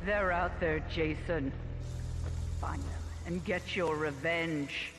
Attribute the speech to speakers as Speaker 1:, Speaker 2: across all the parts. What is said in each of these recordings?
Speaker 1: They're out there, Jason. Find them and get your revenge.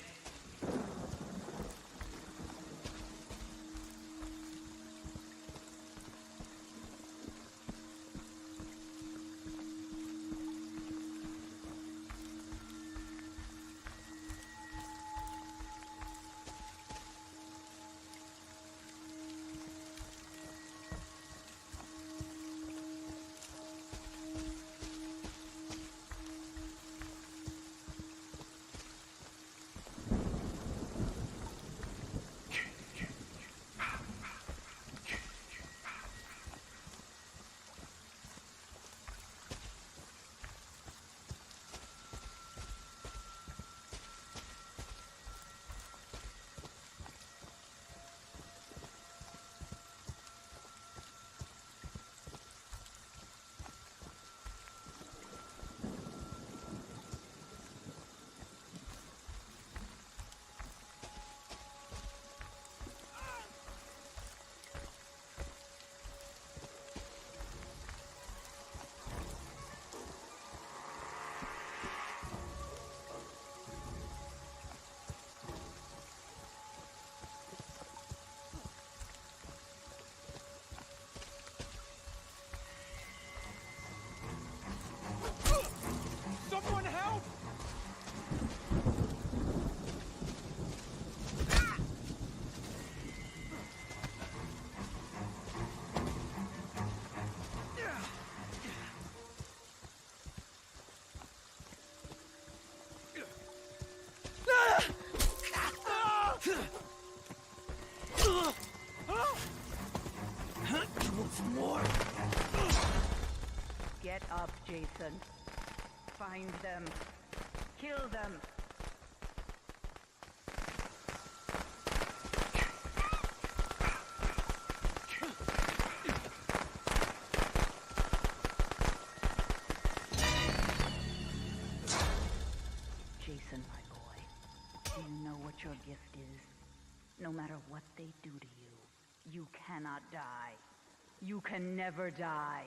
Speaker 2: Someone help! More.
Speaker 1: Get up, Jason. Find them. Kill them. Jason, my boy, do you know what your gift is? No matter what they do to you, you cannot die. You can never die.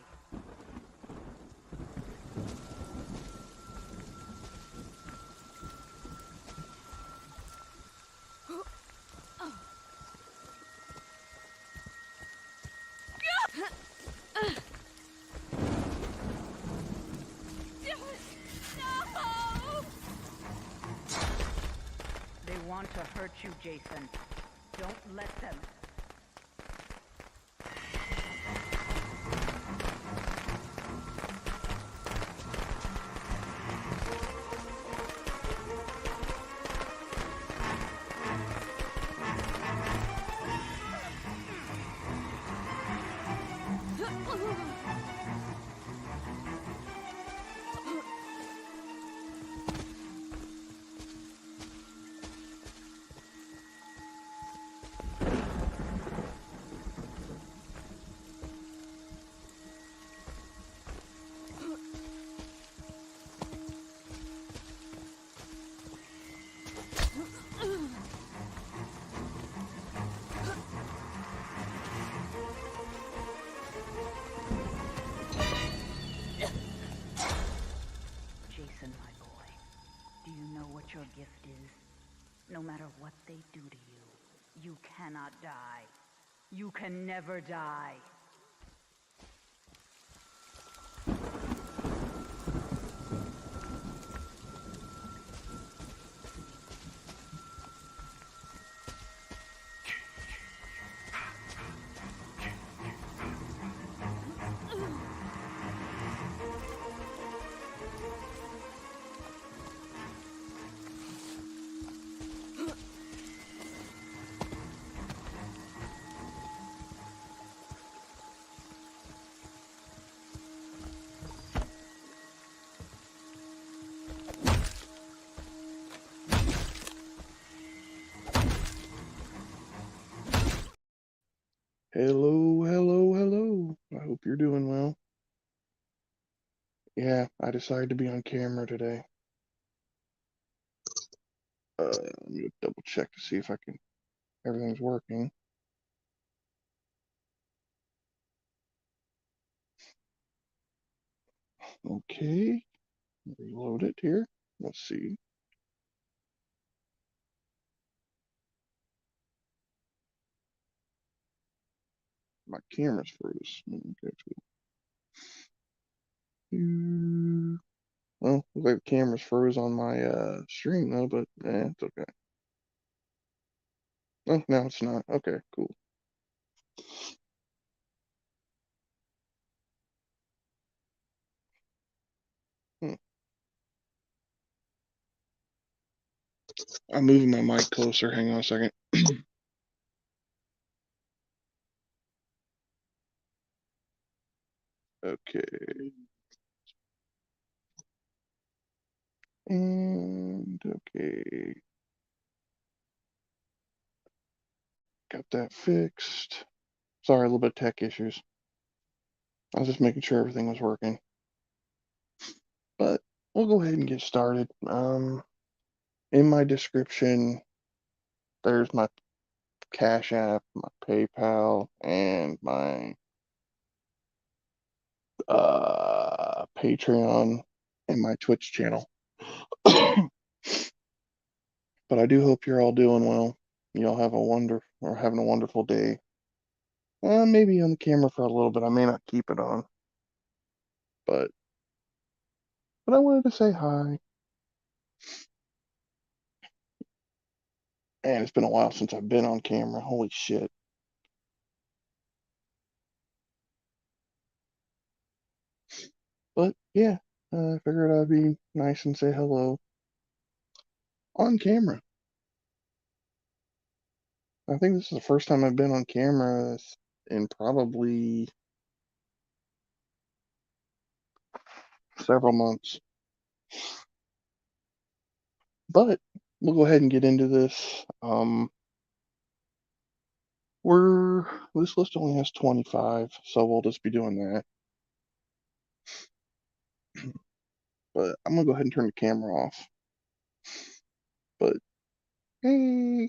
Speaker 1: They want to hurt you, Jason. Don't let them. Jason, my boy, do you know what your gift is? No matter what they do to you, you cannot die. You can never die.
Speaker 3: Hello, hello, hello. I hope you're doing well. Yeah, I decided to be on camera today. Let me double check to see if everything's working. Okay, reload it here. Let's see. My camera's froze. Okay, cool. Well, looks like the camera's froze on my stream though, but it's okay. Oh, no, it's not. Okay, cool. Hmm. I'm moving my mic closer. Hang on a second. Okay. And okay. Got that fixed. Sorry, a little bit of tech issues. I was just making sure everything was working. But we'll go ahead and get started. In my description, there's my Cash App, my PayPal, and my Patreon and my Twitch channel. But I do hope you're all doing well. Y'all have having a wonderful day. Maybe on the camera for a little bit. I may not keep it on, but I wanted to say hi. And it's been a while since I've been on camera. Holy shit. But yeah, I figured I'd be nice and say hello on camera. I think this is the first time I've been on camera in probably several months. But we'll go ahead and get into this. This list only has 25, so we'll just be doing that. But I'm gonna go ahead and turn the camera off. But hey,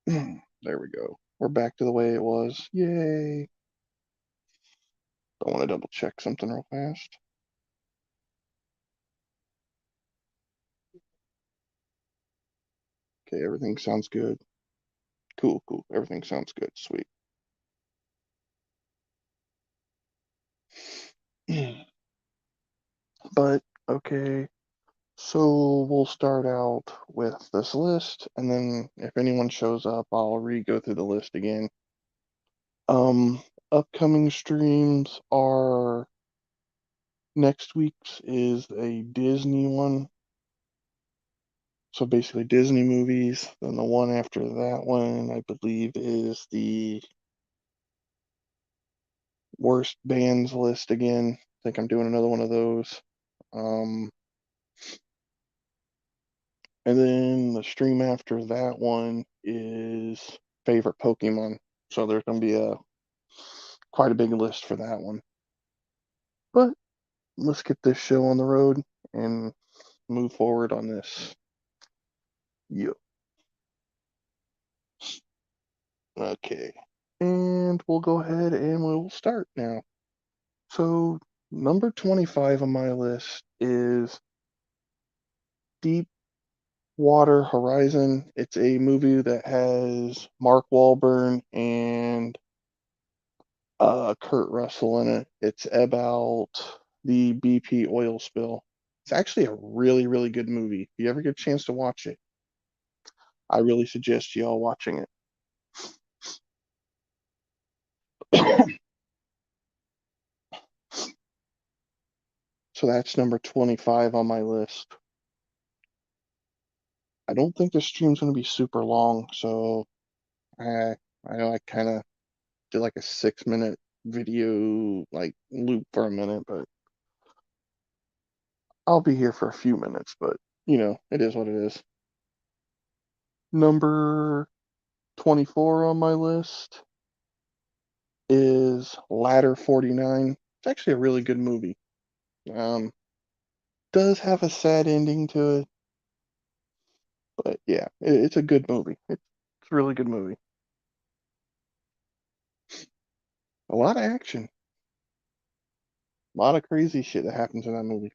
Speaker 3: there we go. We're back to the way it was. Yay! I want to double check something real fast. Okay, everything sounds good. Cool, cool. Everything sounds good. Sweet. But okay, so we'll start out with this list, and then if anyone shows up, I'll re-go through the list again. Upcoming streams are next week's is a Disney one. So basically Disney movies. Then the one after that one, I believe, is the worst bands list again. I think I'm doing another one of those. Um, and then the stream after that one is favorite Pokemon. So there's going to be a quite a big list for that one. But let's get this show on the road and move forward on this. Yep. Okay. And we'll go ahead and we'll start now. So, number 25 on my list is Deep Water Horizon. It's a movie that has Mark Wahlberg and Kurt Russell in it. It's about the BP oil spill. It's actually a really, really good movie. If you ever get a chance to watch it, I really suggest you all watching it. So that's number 25 on my list. I don't think the stream's going to be super long, so I know I kind of did like a 6 minute video like loop for a minute, but I'll be here for a few minutes, but it is what it is. Number 24 on my list is Ladder 49. It's actually a really good movie. Does have a sad ending to it, but yeah, it's a good movie. It's a really good movie. A lot of action. A lot of crazy shit that happens in that movie.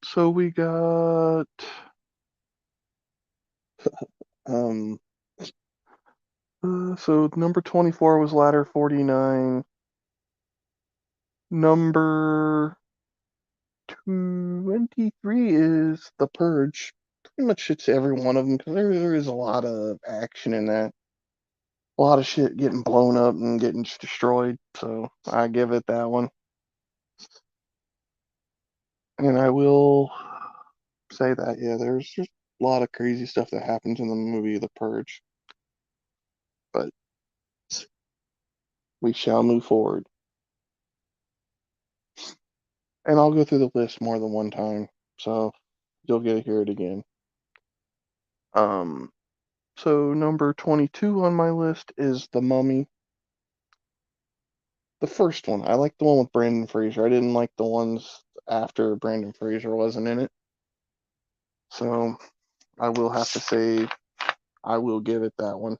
Speaker 3: So we got um so number 24 was Ladder 49. Number 23 is The Purge. Pretty much hits every one of them because there is a lot of action in that. A lot of shit getting blown up and getting destroyed. So I give it that one. And I will say that, yeah, there's just a lot of crazy stuff that happens in the movie The Purge. But we shall move forward. And I'll go through the list more than one time. So you'll get to hear it again. Um, so number 22 on my list is The Mummy. The first one. I like the one with Brandon Fraser. I didn't like the ones after Brandon Fraser wasn't in it. So I will have to say I will give it that one.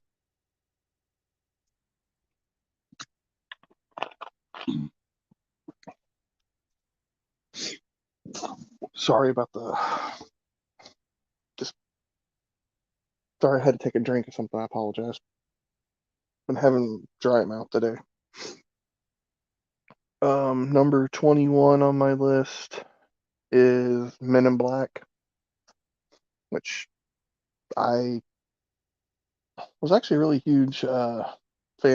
Speaker 3: Sorry about the just sorry I had to take a drink or something. I apologize. Been having dry mouth today. Number 21 on my list is Men in Black, which I was actually a really huge fan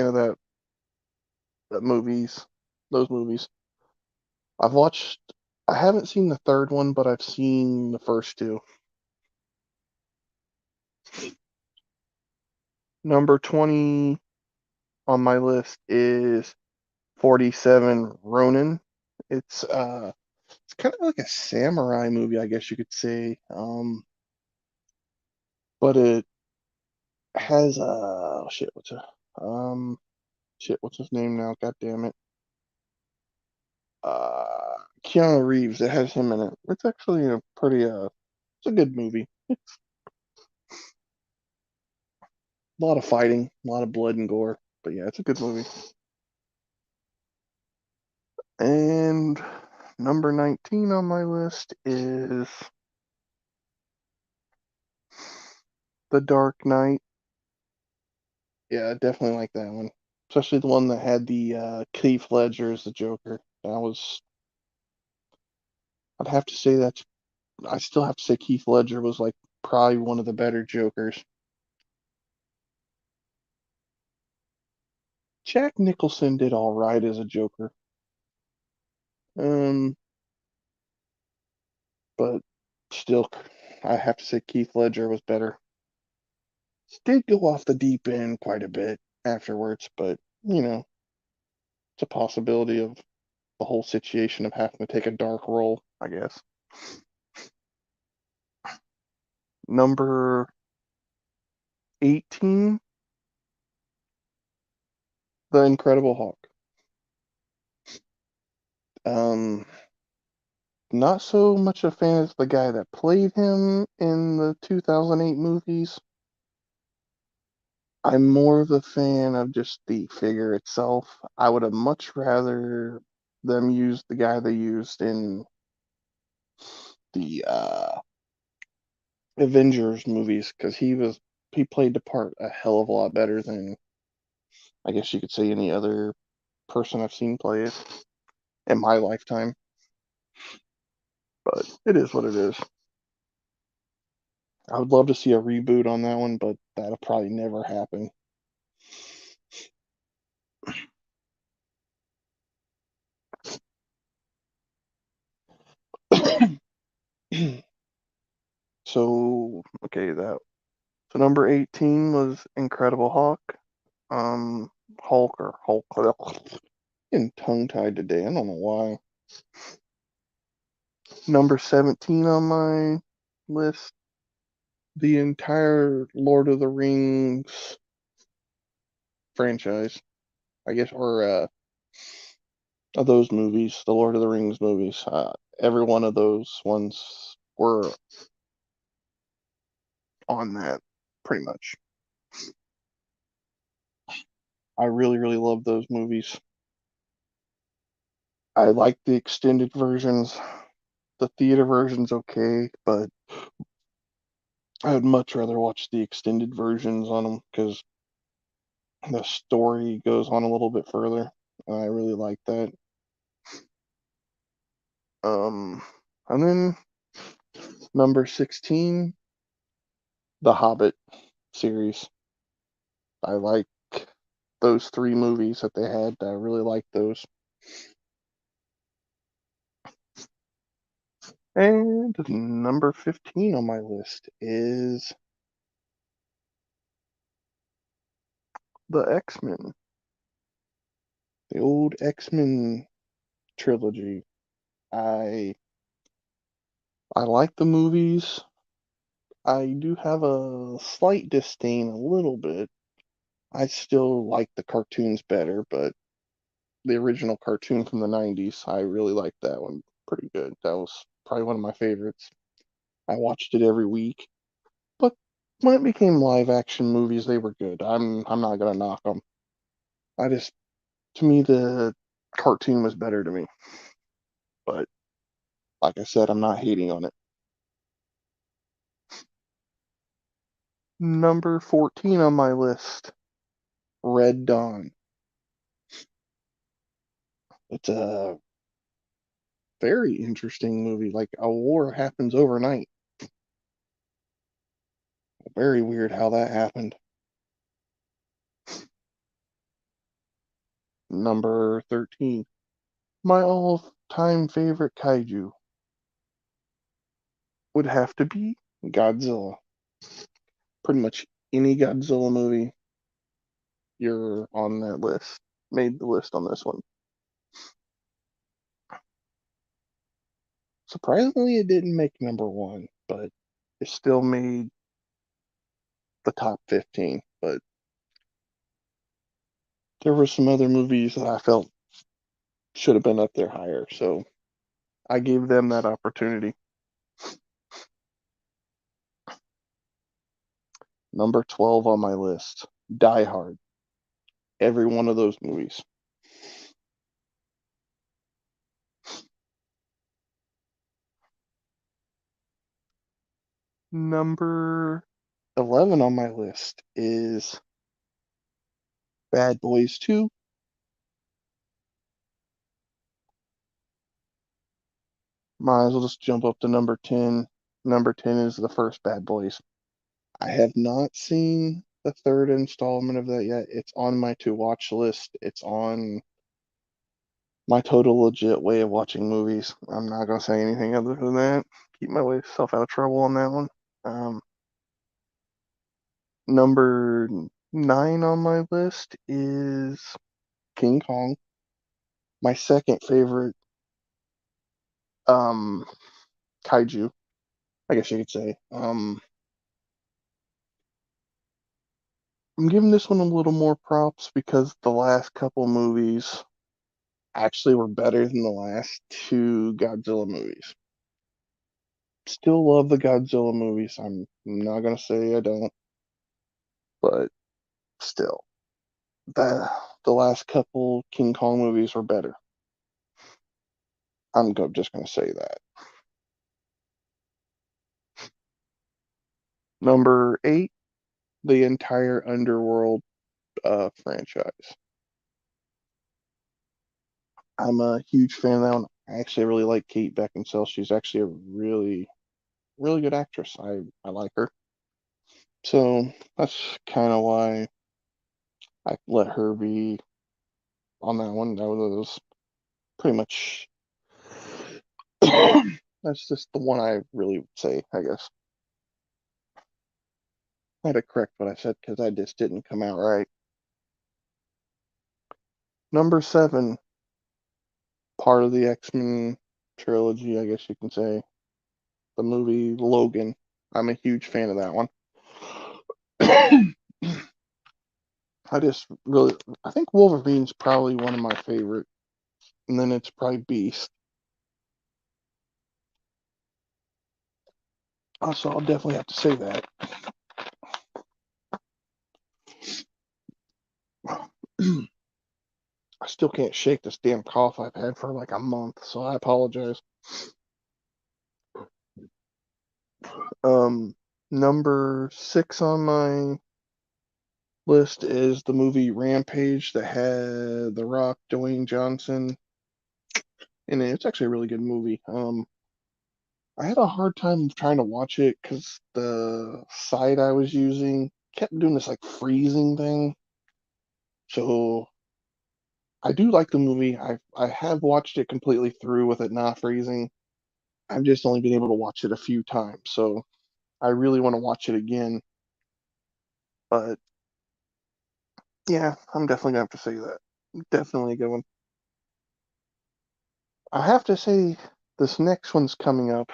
Speaker 3: of that movies, those movies. I've watched. I haven't seen the third one, but I've seen the first two. Number 20 on my list is 47 Ronin. It's kind of like a samurai movie, I guess you could say. But it has shit. Um what's his name now? God damn it. Keanu Reeves. It has him in it. It's actually a pretty it's a good movie. A lot of fighting, a lot of blood and gore. But yeah, it's a good movie. And number 19 on my list is The Dark Knight. Yeah, I definitely like that one. Especially the one that had the Keith Ledger as the Joker. I'd have to say I still have to say Keith Ledger was like probably one of the better Jokers. Jack Nicholson did all right as a Joker. Um, but still, I have to say Keith Ledger was better. Did go off the deep end quite a bit afterwards, but it's a possibility of the whole situation of having to take a dark role, I guess. Number 18, The Incredible Hulk. Um, Not so much a fan of the guy that played him in the 2008 movies. I'm more of a fan of just the figure itself. I would have much rather them use the guy they used in the Avengers movies because he played the part a hell of a lot better than I guess you could say any other person I've seen play it in my lifetime. But it is what it is. I would love to see a reboot on that one, but that'll probably never happen. So okay, that so number 18 was Incredible Hulk. Hulk or Hulk. Getting tongue tied today. I don't know why. Number 17 on my list, the entire Lord of the Rings franchise, I guess, or of those movies, the Lord of the Rings movies. Every one of those ones were on that, pretty much. I really, really love those movies. I like the extended versions. The theater version's okay, but I would much rather watch the extended versions on them because the story goes on a little bit further, and I really like that. Um, and then number 16, The Hobbit series. I like those three movies that they had. I really like those. And number 15 on my list is the X-Men, the old X-Men trilogy. I I like the movies. I do have a slight disdain a little bit. I still like the cartoons better, but the original cartoon from the 90s, I really liked that one pretty good. That was probably one of my favorites. I watched it every week. But when it became live action movies, they were good. I'm not gonna knock them. I just to me the cartoon was better to me. But like I said, I'm not hating on it. Number 14 on my list, Red Dawn. It's a very interesting movie. Like a war happens overnight. Very weird how that happened. Number 13, my all-time favorite kaiju would have to be Godzilla. Pretty much any Godzilla movie you're on that list made the list on this one. Surprisingly, it didn't make number one, but it still made the top 15. But there were some other movies that I felt should have been up there higher, so I gave them that opportunity. Number 12 on my list, Die Hard. Every one of those movies. Number 11 on my list is Bad Boys 2. Might as well just jump up to number 10. Number 10 is the first Bad Boys. I have not seen the third installment of that yet. It's on my to watch list. It's on my total legit way of watching movies. I'm not going to say anything other than that. Keep myself out of trouble on that one. Um, Number 9 on my list is King Kong. My second favorite um, kaiju, I guess you could say. I'm giving this one a little more props because the last couple movies actually were better than the last two Godzilla movies. Still love the Godzilla movies. I'm not gonna say I don't, but still, the the last couple King Kong movies were better. Just gonna say that. Number 8, the entire Underworld franchise. I'm a huge fan of that one. I actually really like Kate Beckinsale. She's actually a really, really good actress. I like her. So that's kind of why I let her be on that one. That was pretty much that's just the one I really would say, I guess. I had to correct what I said because I just didn't come out right. Number 7, part of the X-Men trilogy, I guess you can say. The movie Logan. I'm a huge fan of that one. I just really, I think Wolverine's probably one of my favorite, and then it's probably Beast. So I'll definitely have to say that. still can't shake this damn cough I've had for like a month, so I apologize. Um, Number 6 on my list is the movie Rampage that had The Rock, Dwayne Johnson in it. It's actually a really good movie. I had a hard time trying to watch it because the site I was using kept doing this like freezing thing. So I do like the movie. I have watched it completely through with it not freezing. I've just only been able to watch it a few times, so I really want to watch it again. But yeah, I'm definitely gonna have to say that. Definitely a good one. I have to say this next one's coming up.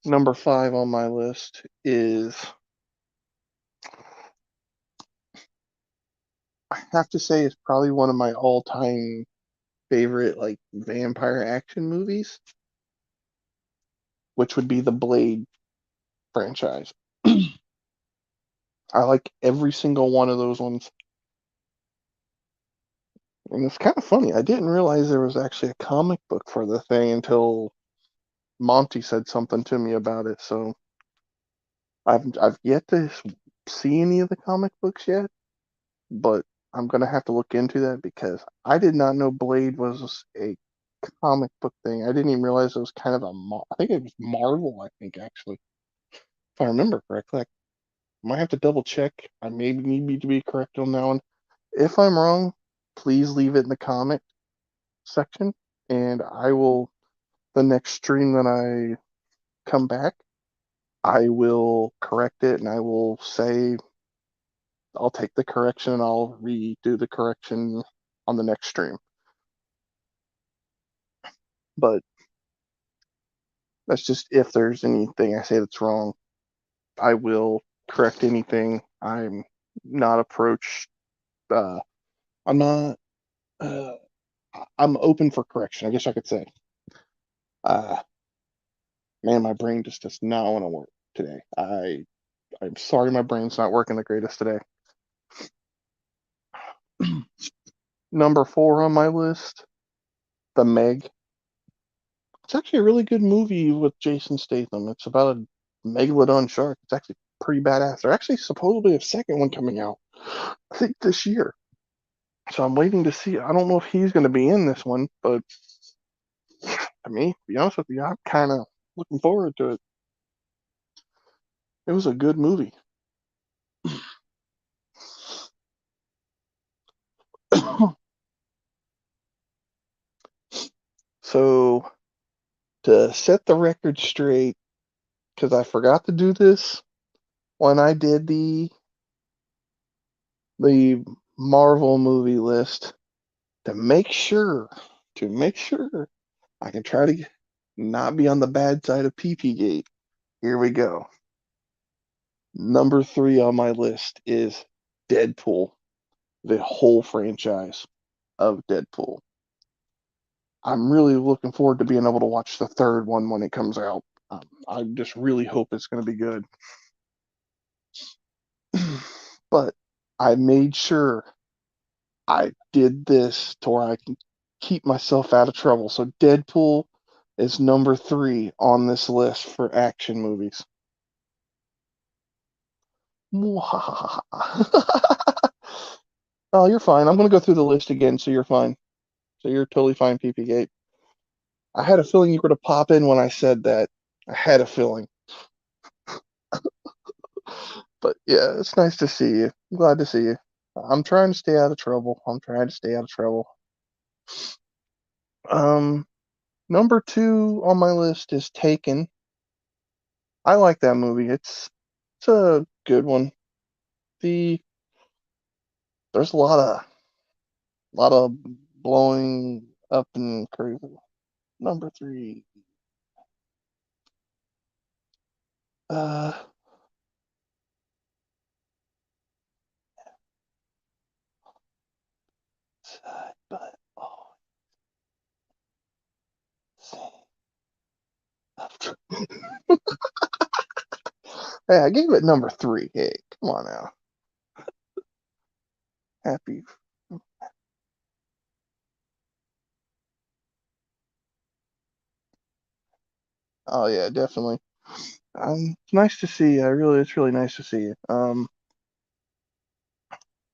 Speaker 3: Number 5 on my list is, I have to say, it's probably one of my all-time favorite like vampire action movies, which would be the Blade franchise. I like every single one of those ones. And it's kind of funny. I didn't realize there was actually a comic book for the thing until Monty said something to me about it. So I've yet to see any of the comic books yet, but I'm gonna have to look into that because I did not know Blade was a comic book thing. I didn't even realize it was kind of I think it was Marvel, I think actually. If I remember correctly. I might have to double check. I maybe need to be correct on that one. If I'm wrong, please leave it in the comment section, and I will, the next stream that I come back, I will correct it and I will say I'll take the correction and I'll redo the correction on the next stream. But that's just if there's anything I say that's wrong, I will correct anything. I'm not approached. I'm not. Uh, I'm open for correction. I guess I could say. Uh, Man, my brain just does not want to work today. I'm sorry, my brain's not working the greatest today. Number 4 on my list, The Meg. It's actually a really good movie with Jason Statham. It's about a megalodon shark. It's actually pretty badass. There's actually supposedly a second one coming out, I think this year. So I'm waiting to see. I don't know if he's going to be in this one, but to me, to be honest with you, I'm kind of looking forward to it. It was a good movie. So to set the record straight, because I forgot to do this when I did the Marvel movie list, to make sure I can try to not be on the bad side of PP Gate. Here we go. Number 3 on my list is Deadpool, the whole franchise of Deadpool. I'm really looking forward to being able to watch the third one when it comes out. I just really hope it's going to be good. But I made sure I did this to where I can keep myself out of trouble. So Deadpool is number 3 on this list for action movies. Oh, you're fine. I'm going to go through the list again, so you're fine. So you're totally fine, PP Gate. I had a feeling you were going to pop in when I said that. I had a feeling. But yeah, it's nice to see you. I'm glad to see you. I'm trying to stay out of trouble. I'm trying to stay out of trouble. Um, Number 2 on my list is Taken. I like that movie. It's a good one. The There's a lot of blowing up and crazy. Number 3. Uh but oh, hey, I gave it number 3. Hey, come on now. Happy. Oh yeah, definitely. It's nice to see. It's really nice to see it.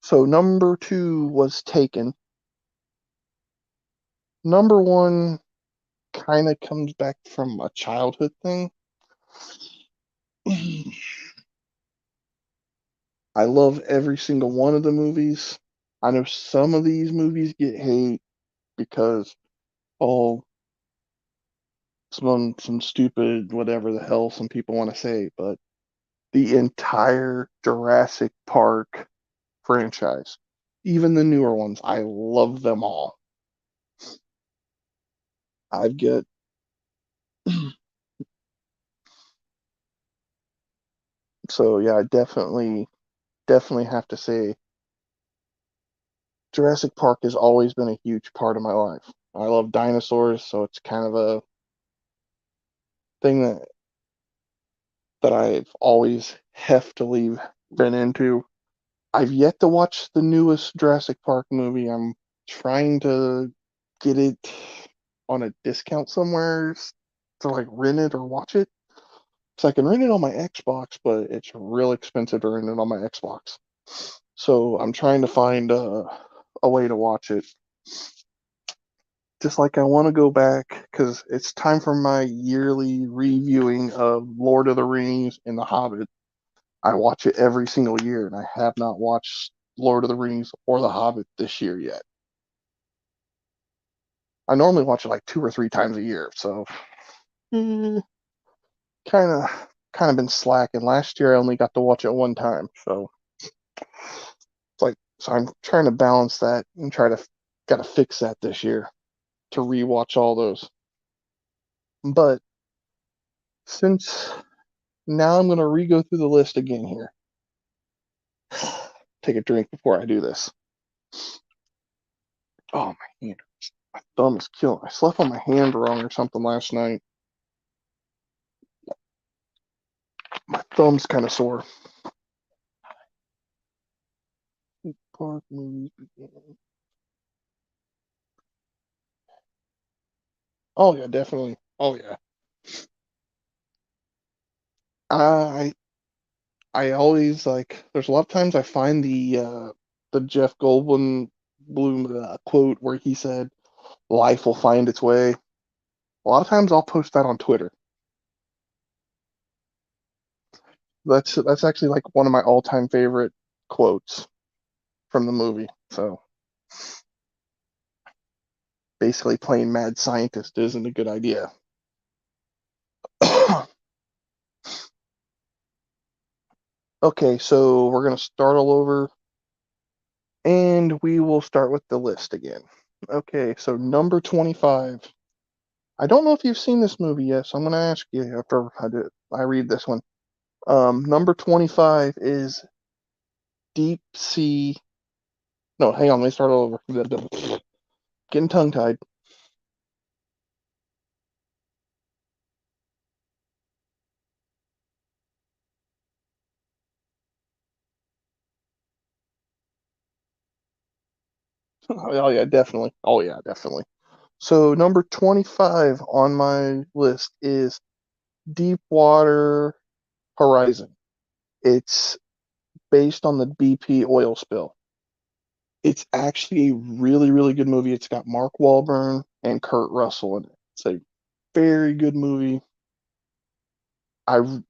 Speaker 3: So number two was Taken. Number one kind of comes back from a childhood thing. I love every single one of the movies. I know some of these movies get hate because oh, some stupid whatever the hell some people want to say, but the entire Jurassic Park franchise, even the newer ones, I love them all. I've got so yeah, I definitely have to say Jurassic Park has always been a huge part of my life. I love dinosaurs, so it's kind of a thing that I've always heftily been into. I've yet to watch the newest Jurassic Park movie. I'm trying to get it on a discount somewhere to like rent it or watch it. So I can rent it on my Xbox, but it's real expensive to rent it on my Xbox. So I'm trying to find a way to watch it. Just like I want to go back because it's time for my yearly reviewing of Lord of the Rings and The Hobbit. I watch it every single year, and I have not watched Lord of the Rings or The Hobbit this year yet. I normally watch it like 2 or 3 times a year, so kind of been slacking. Last year I only got to watch it one time, so it's like so I'm trying to balance that and try to gotta fix that this year to rewatch all those. But since now I'm gonna re-go through the list again here. Take a drink before I do this. Oh my hand, my thumb is killing. I slept on my hand wrong or something last night. My thumb's kind of sore. Park movies begin. Oh yeah, definitely. Oh yeah. I I always like. There's a lot of times I find the Jeff Goldblum Bloom quote where he said, "Life will find its way." A lot of times I'll post that on Twitter. That's actually like one of my all-time favorite quotes from the movie. So basically, playing mad scientist isn't a good idea. Okay, so we're gonna start all over, and we will start with the list again. Okay, so number 25. I don't know if you've seen this movie yet, so I'm going to ask you after I read this one. Number 25 is Deep Sea. No, hang on, let me start all over. Getting tongue tied. Oh, yeah, definitely. Oh, yeah, definitely. So, number 25 on my list is Deepwater Horizon. It's based on the BP oil spill. It's actually a really, really good movie. It's got Mark Wahlberg and Kurt Russell in it. It's a very good movie. I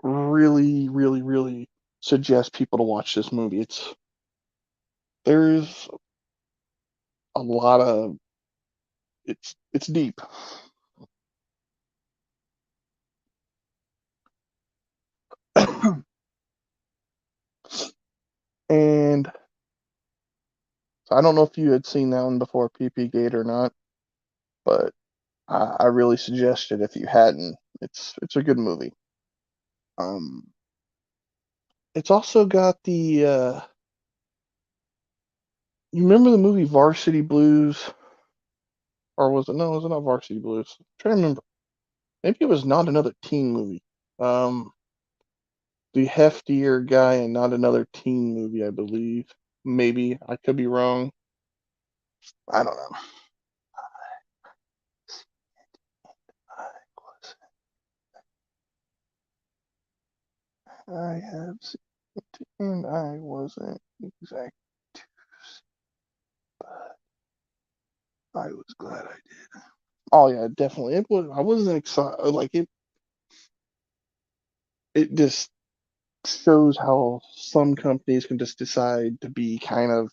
Speaker 3: really, really, really suggest people to watch this movie. There's a lot of it's deep. And so I don't know if you had seen that one before, PP Gate or not, but I really suggest it if you hadn't. It's a good movie. Um, it's also got the you remember the movie Varsity Blues, or was it no? Was it not Varsity Blues? I'm trying to remember. Maybe it was not another teen movie. The heftier guy and not another teen movie, I believe. Maybe I could be wrong. I don't know. I have seen it, and I wasn't exact, but I was glad I did. Oh yeah, definitely. It was. I wasn't excited. Like it. It just shows how some companies can just decide to be kind of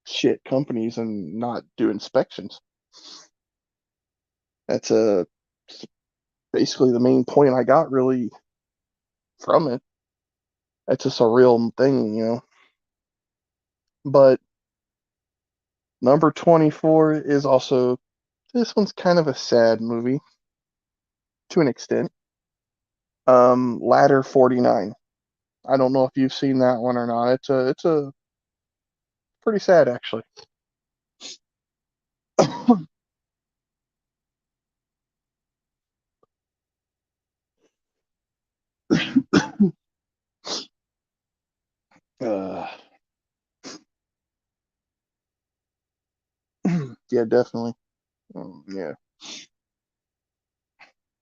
Speaker 3: shit companies and not do inspections. That's basically the main point I got really from it. It's just a real thing, you know. But number 24 is also, this one's kind of a sad movie to an extent. Ladder 49. I don't know if you've seen that one or not. It's a pretty sad actually. uh, yeah, definitely. Yeah,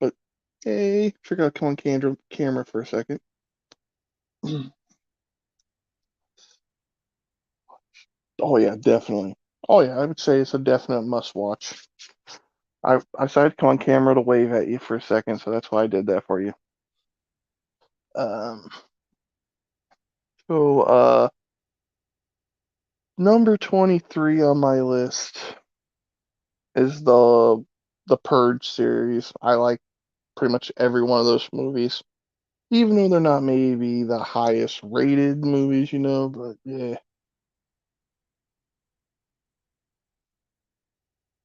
Speaker 3: but hey, forgot to come on camera for a second. Oh yeah, definitely. Oh yeah, I would say it's a definite must watch. I decided to come on camera to wave at you for a second, so that's why I did that for you. Um, so number 23 on my list is the Purge series. I like pretty much every one of those movies, even though they're not maybe the highest rated movies, you know. But yeah.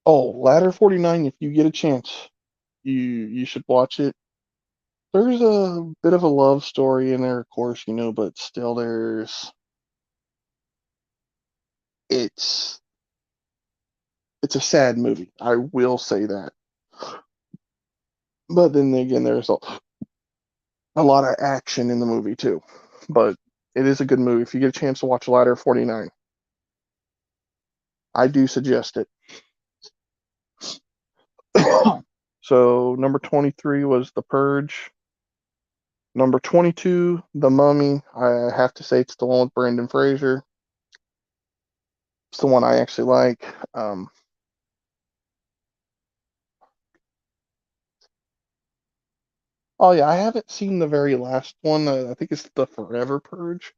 Speaker 3: Oh, Ladder 49. If you get a chance, you should watch it. There's a bit of a love story in there, of course, you know, but still it's it's a sad movie. I will say that. But then again, there's a lot of action in the movie too. But it is a good movie. If you get a chance to watch Ladder 49, I do suggest it. So number 23 was The Purge. Number 22, The Mummy. I have to say it's the one with Brendan Fraser. It's the one I actually like. Oh yeah, I haven't seen the very last one. I think it's the Forever Purge.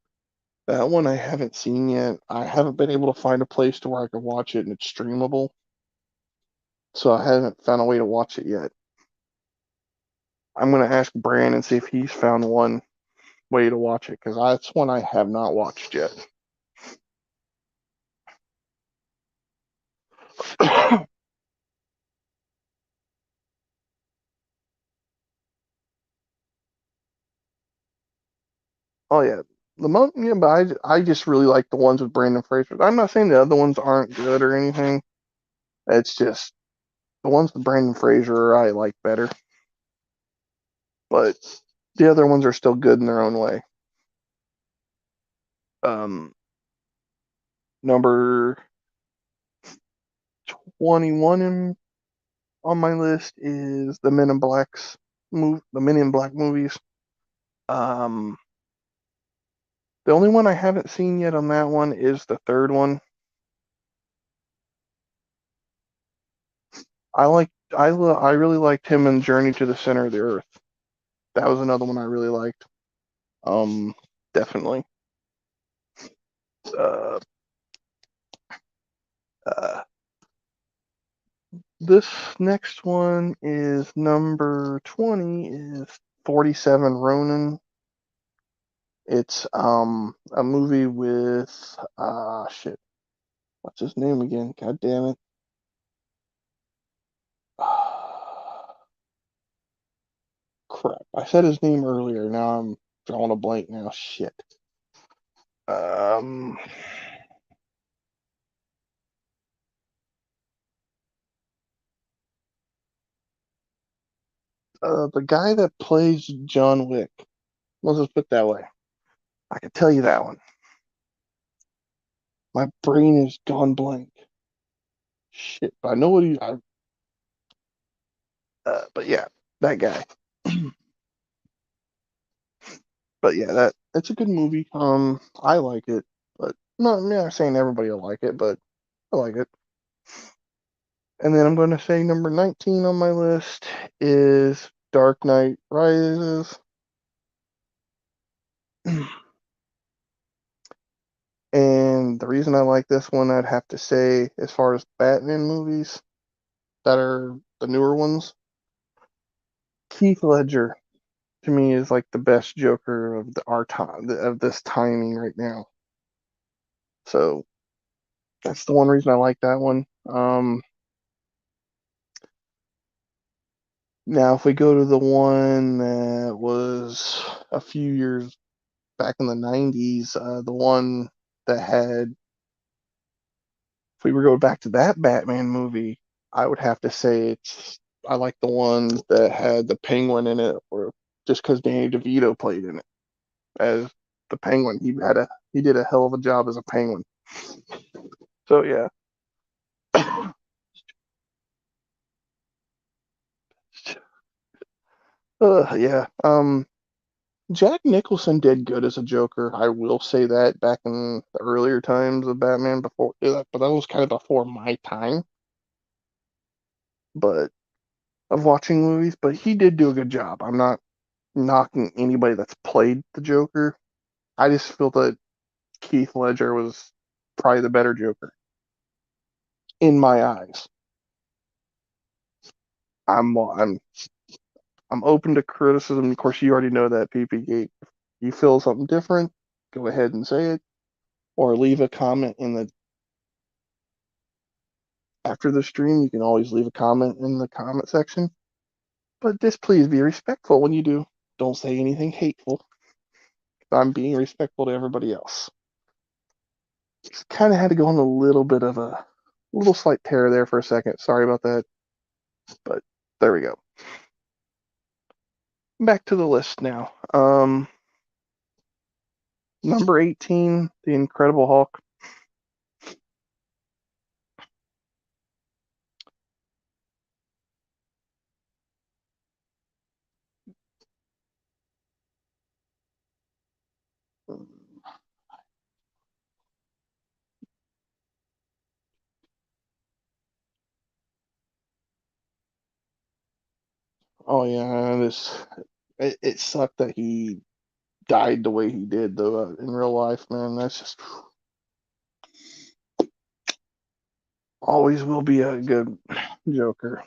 Speaker 3: That one I haven't seen yet. I haven't been able to find a place to where I can watch it and it's streamable, so I haven't found a way to watch it yet. I'm gonna ask Bran and see if he's found one way to watch it because that's one I have not watched yet. Oh yeah, the monk. Yeah, but I just really like the ones with Brandon Fraser. I'm not saying the other ones aren't good or anything. It's just the ones with Brandon Fraser I like better, but the other ones are still good in their own way. Um, Number 21 on my list is the Men in Black movies. Um, the only one I haven't seen yet on that one is the third one. I really liked him in Journey to the Center of the Earth. That was another one I really liked. Um, Definitely. Uh, uh, this next one is number 20 is 47 Ronin. It's a movie with shit. What's his name again? God damn it. Crap. I said his name earlier. Now I'm drawing a blank now. Shit. Um the guy that plays John Wick. Let's just put it that way. I can tell you that one. My brain is gone blank. Shit. But I know what but yeah, that guy. But yeah, that's a good movie. I like it, but I'm not saying everybody will like it, but I like it. And then I'm going to say number 19 on my list is Dark Knight Rises. And the reason I like this one, I'd have to say, as far as Batman movies that are the newer ones, Keith Ledger to me is like the best Joker of our time, of this timing right now. So that's the one reason I like that one. Now, if we go to the one that was a few years back in the 90s, the one that had, if we were to go back to that Batman movie, I would have to say I like the one that had the Penguin in it, or just because Danny DeVito played in it as the Penguin. He did a hell of a job as a Penguin. So yeah. Yeah. Jack Nicholson did good as a Joker. I will say that back in the earlier times of Batman before, but that was kind of before my time. But of watching movies, but he did do a good job. I'm not knocking anybody that's played the Joker. I just feel that Keith Ledger was probably the better Joker in my eyes. I'm I'm open to criticism. Of course, you already know that, PP. If you feel something different, go ahead and say it, or leave a comment in the after the stream. You can always leave a comment in the comment section, but just please be respectful when you do. Don't say anything hateful. I'm being respectful to everybody else. Just kind of had to go on a little bit of a little slight tear there for a second. Sorry about that, but there we go. Back to the list now. Number 18, The Incredible Hulk. Oh yeah, it sucked that he died the way he did though in real life, man. That's just always will be a good Joker.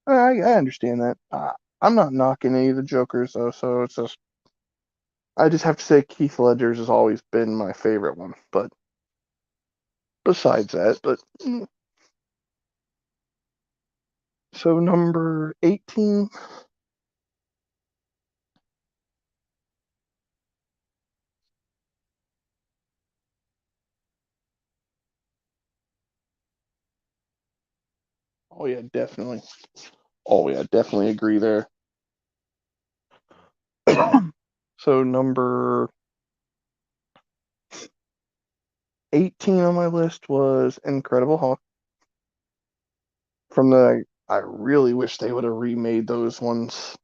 Speaker 3: I understand that. I'm not knocking any of the Jokers though, so it's just I just have to say Keith Ledger's has always been my favorite one. But besides that, so number 18. Oh yeah, definitely. Oh yeah, definitely agree there. So number 18 on my list was Incredible Hulk. From the I really wish they would have remade those ones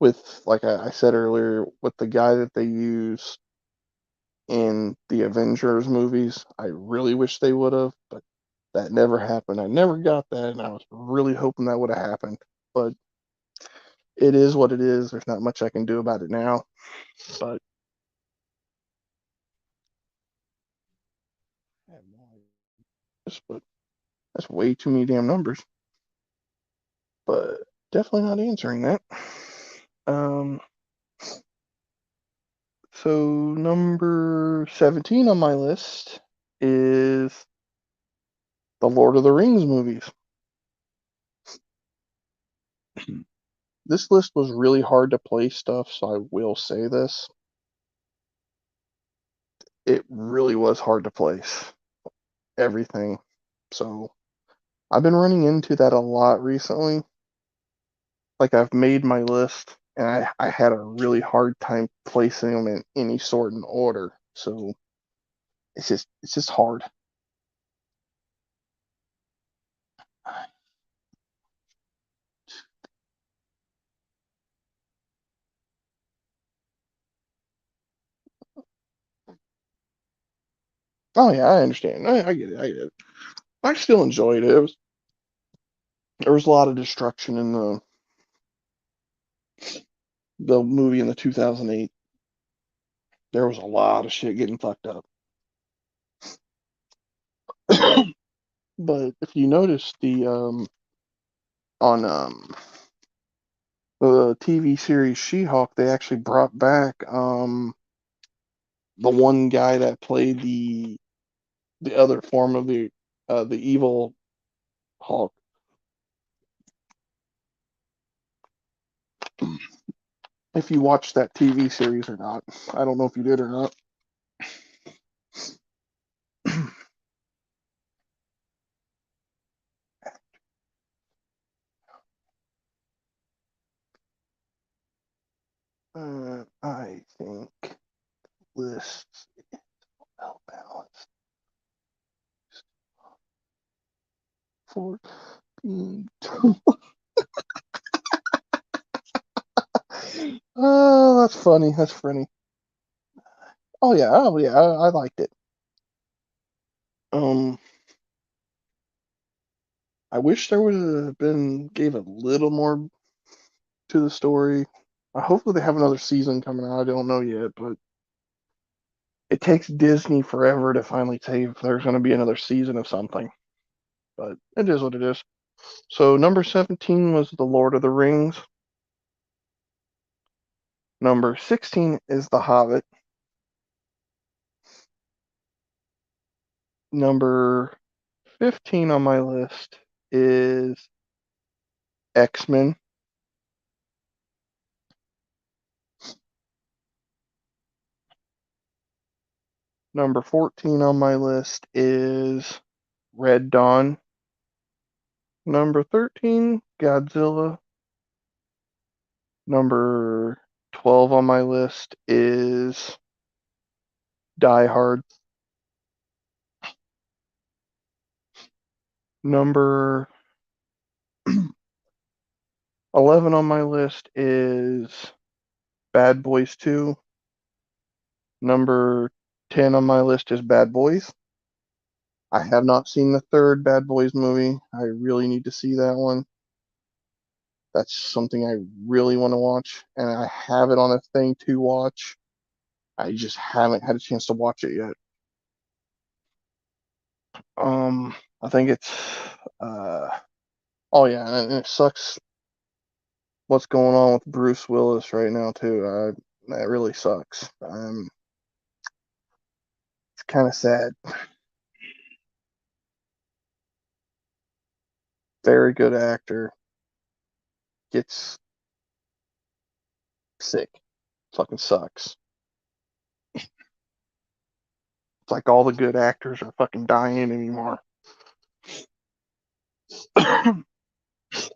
Speaker 3: with, like I said earlier, with the guy that they used in the Avengers movies. I really wish they would have, but that never happened. I never got that, and I was really hoping that would have happened. But it is what it is. There's not much I can do about it now. But but that's way too many damn numbers. But definitely not answering that. Um, so number 17 on my list is the Lord of the Rings movies. This list was really hard to place stuff, so I will say this. It really was hard to place everything. So I've been running into that a lot recently. Like I've made my list and I had a really hard time placing them in any sort of order. So it's just hard. Oh yeah, I understand. I get it. I get it. I still enjoyed it. There was a lot of destruction in the movie in the 2008. There was a lot of shit getting fucked up. But if you notice on the TV series She-Hulk, they actually brought back the one guy that played the other form of the evil Hulk. If you watched that TV series or not, I don't know if you did or not. I think lists well balanced for being. Oh, that's funny. That's funny. Oh yeah, I liked it. Um, I wish there would have been gave a little more to the story. Hopefully they have another season coming out. I don't know yet, but it takes Disney forever to finally say if there's going to be another season of something. But it is what it is. So number 17 was The Lord of the Rings. Number 16 is The Hobbit. Number 15 on my list is X-Men. Number 14 on my list is Red Dawn. Number 13, Godzilla. Number 12 on my list is Die Hard. Number 11 on my list is Bad Boys 2. Number 10 on my list is Bad Boys. I have not seen the third Bad Boys movie. I really need to see that one. That's something I really want to watch, and I have it on a thing to watch. I just haven't had a chance to watch it yet. I think it's uh oh yeah, and it sucks what's going on with Bruce Willis right now too. That really sucks. It's kind of sad. Very good actor gets sick. Fucking sucks. It's like all the good actors are fucking dying anymore.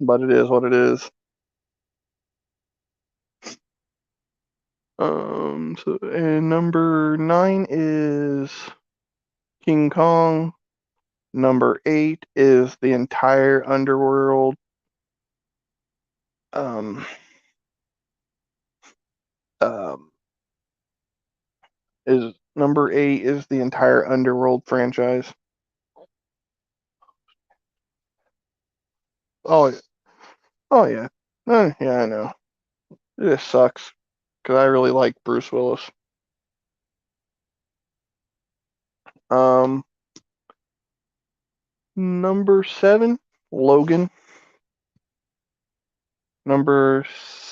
Speaker 3: But it is what it is. And number 9 is King Kong. Number 8 is the entire underworld. Um, um, is number 8 is the entire underworld franchise. Oh, oh yeah, yeah, I know. It just sucks because I really like Bruce Willis. Um, Number 7, Logan. Number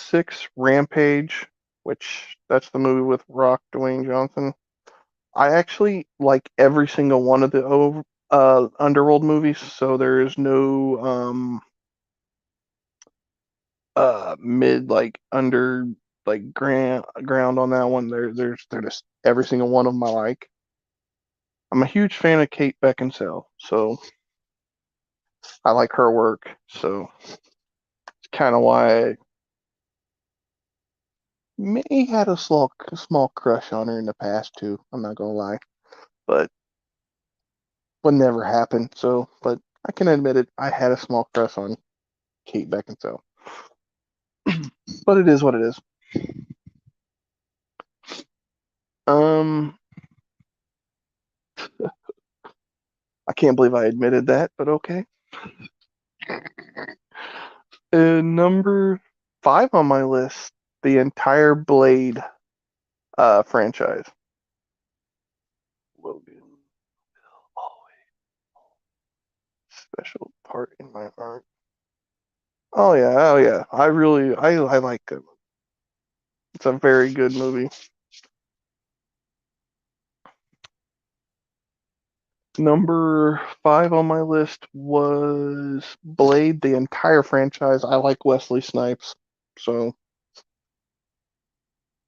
Speaker 3: 6, Rampage, which that's the movie with Rock Dwayne Johnson. I actually like every single one of the Underworld movies, so there is no mid like under like ground on that one. They're just every single one of them I like. I'm a huge fan of Kate Beckinsale, so I like her work. So it's kind of why I may had a small crush on her in the past too. I'm not gonna lie, but would never happen. So, but I can admit it. I had a small crush on Kate Beckinsale, but it is what it is. Um, can't believe I admitted that, but okay. Number 5 on my list, the entire Blade franchise. Logan, always special part in my heart. Oh yeah, oh yeah. I like it. It's a very good movie. Number 5 on my list was Blade, the entire franchise. I like Wesley Snipes, so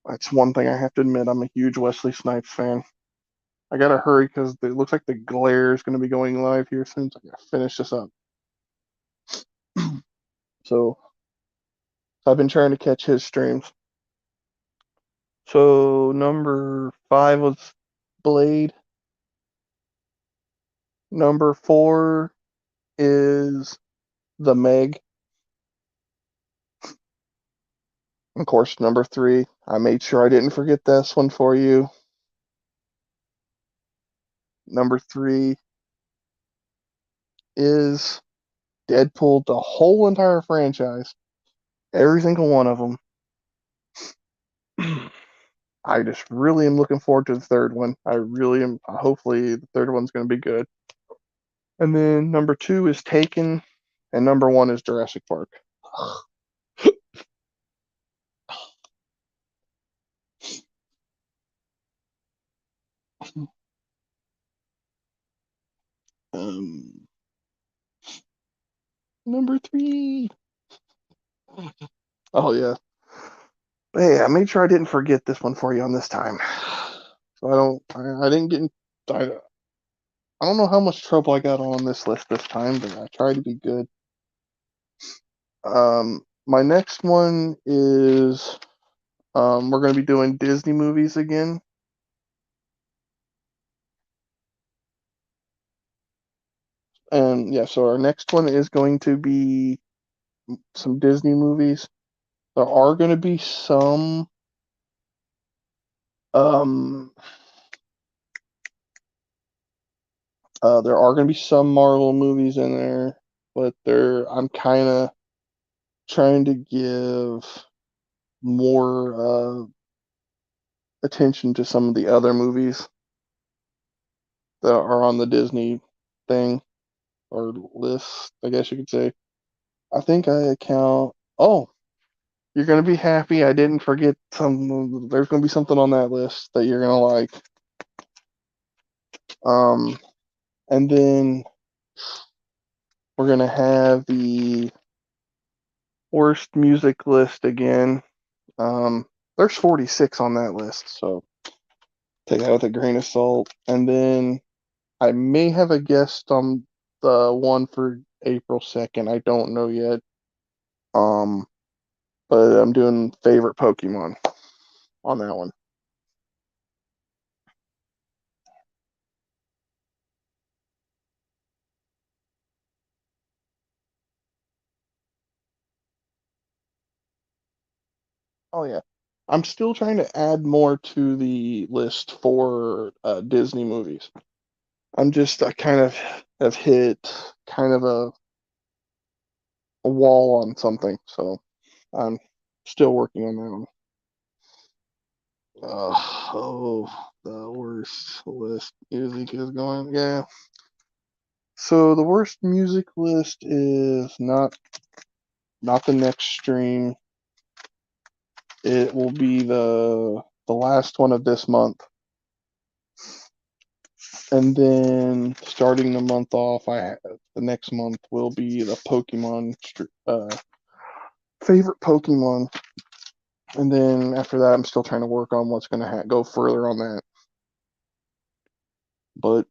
Speaker 3: that's one thing I have to admit. I'm a huge Wesley Snipes fan. I gotta hurry because it looks like the Lair is going to be going live here soon, so I gotta finish this up. So I've been trying to catch his streams. So number 5 was Blade. Number 4 is The Meg. Of course, number 3. I made sure I didn't forget this one for you. Number 3 is Deadpool, the whole entire franchise, every single one of them. I just really am looking forward to the third one. I really am. Hopefully, the third one's going to be good. And then number 2 is Taken, and number 1 is Jurassic Park. Um, number 3. Oh yeah. Hey, I made sure I didn't forget this one for you on this time. So I didn't get in, I don't know how much trouble I got on this list this time, but I tried to be good. My next one is we're going to be doing Disney movies again. And yeah, so our next one is going to be some Disney movies. There are going to be some um there are going to be some Marvel movies in there, but I'm kind of trying to give more attention to some of the other movies that are on the Disney thing or list, I guess you could say. I think I count. Oh, you're gonna be happy. I didn't forget some. There's gonna be something on that list that you're gonna like. Um, and then we're gonna have the worst music list again. There's 46 on that list, so take that with a grain of salt. And then I may have a guest on the one for April 2nd. I don't know yet. Um, but I'm doing favorite Pokemon on that one. Oh yeah. I'm still trying to add more to the list for Disney movies. I kind of have hit kind of a wall on something, so I'm still working on that one. The worst list music is going. Yeah. So the worst music list is not the next stream. It will be the last one of this month. And then starting the month off, the next month will be the Pokemon favorite Pokemon. And then after that, I'm still trying to work on what's going to go further on that. But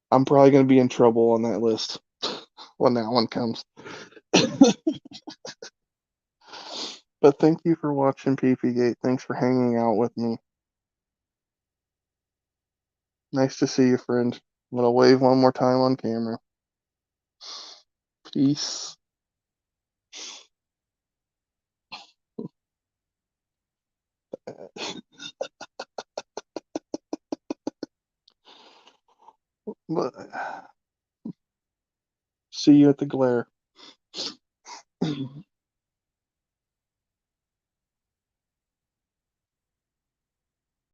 Speaker 3: I'm probably going to be in trouble on that list when that one comes. But thank you for watching PP Gate. Thanks for hanging out with me. Nice to see you, friend. I'm gonna wave one more time on camera. Peace. See you at the glare.